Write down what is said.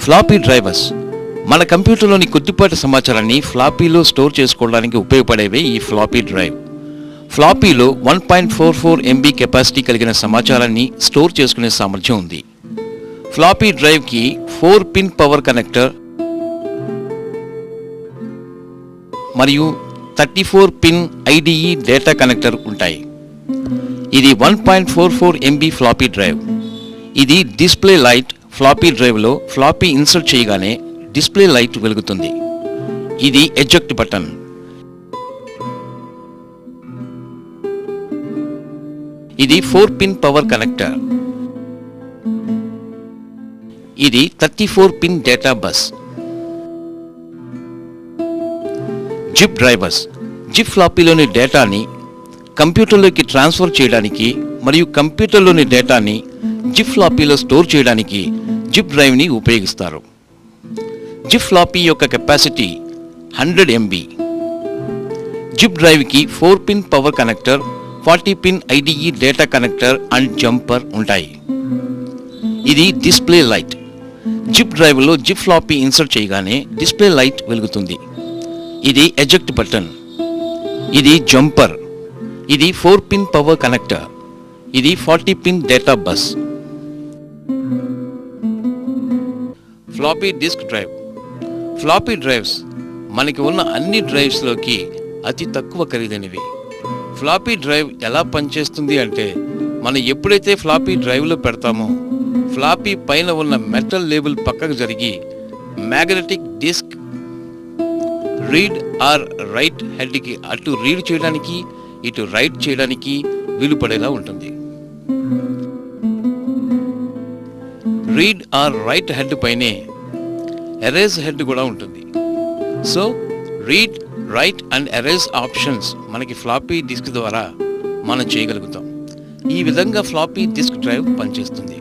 Floppy drivers మన కంప్యూటర్లోని కొద్దిపాటి సమాచారాన్ని ఫ్లాపీలో స్టోర్ చేసుకోవడానికి ఉపయోగపడేవే ఈ ఫ్లాపీ డ్రైవ్. ఫ్లాపీలో 1.44 MB కెపాసిటీ కలిగిన సమాచారాన్ని స్టోర్ చేసుకునే సామర్థ్యం ఉంది. ఫ్లాపీ డ్రైవ్కి 4 పిన్ పవర్ కనెక్టర్ మరియు 34 పిన్ IDE డేటా కనెక్టర్ ఉంటాయి. ఇది 1.44 MB ఫ్లాపీ డ్రైవ్. ఇది డిస్ప్లే లైట్. ఫ్లాపీ డ్రైవ్లో ఫ్లాపీ ఇన్సర్ట్ చేయగానే డిస్ప్లే లైట్ వెలుగుతుంది. ఇది ఎజెక్ట్ బటన్. ఇది 4 పిన్ పవర్ కనెక్టర్. ఇది 34 pin data bus. Zip drivers zip ఫ్లాపీలోని డేటాని కంప్యూటర్లోకి ట్రాన్స్ఫర్ చేయడానికి మరియు కంప్యూటర్లోని డేటాని జిప్ ఫ్లాపీలో స్టోర్ చేయడానికి జిప్ డ్రైవ్ని ఉపయోగిస్తారు. జిప్ ఫ్లాపీ యొక్క కెపాసిటీ 100 MB. జిప్ డ్రైవ్కి 4 pin power connector, 40 pin IDE data connector and jumper ఉంటాయి. ఇది డిస్ప్లే లైట్. జిప్ డ్రైవ్లో జిప్ ఫ్లాపీ ఇన్సర్ట్ చేయగానే డిస్ప్లే లైట్ వెలుగుతుంది. ఇది ఎజెక్ట్ బటన్. ఇది జంపర్. ఇది 4 పిన్ పవర్ కనెక్టర్. ఇది 40 pin data bus. Floppy disk drive. Floppy drives మనకి ఉన్న అన్ని డ్రైవ్స్లోకి అతి తక్కువ ఖరీదైనవి. ఫ్లాపీ డ్రైవ్ ఎలా పనిచేస్తుంది అంటే, మనం ఎప్పుడైతే ఫ్లాపీ డ్రైవ్లో పెడతామో ఫ్లాపీ పైన ఉన్న మెటల్ లేబుల్ పక్కకు జరిగి magnetic disk read or write హెడ్కి అటు రీడ్ చేయడానికి ఇటు రైట్ చేయడానికి వీలు పడేలా ఉంటుంది. రీడ్ ఆర్ రైట్ హెడ్ పైనే ఎరేజ్ హెడ్ కూడా ఉంటుంది. So read, write and erase options మనకి ఫ్లాపీ డిస్క్ ద్వారా మనం చేయగలుగుతాం. ఈ విధంగా ఫ్లాపీ డిస్క్ డ్రైవ్ పనిచేస్తుంది.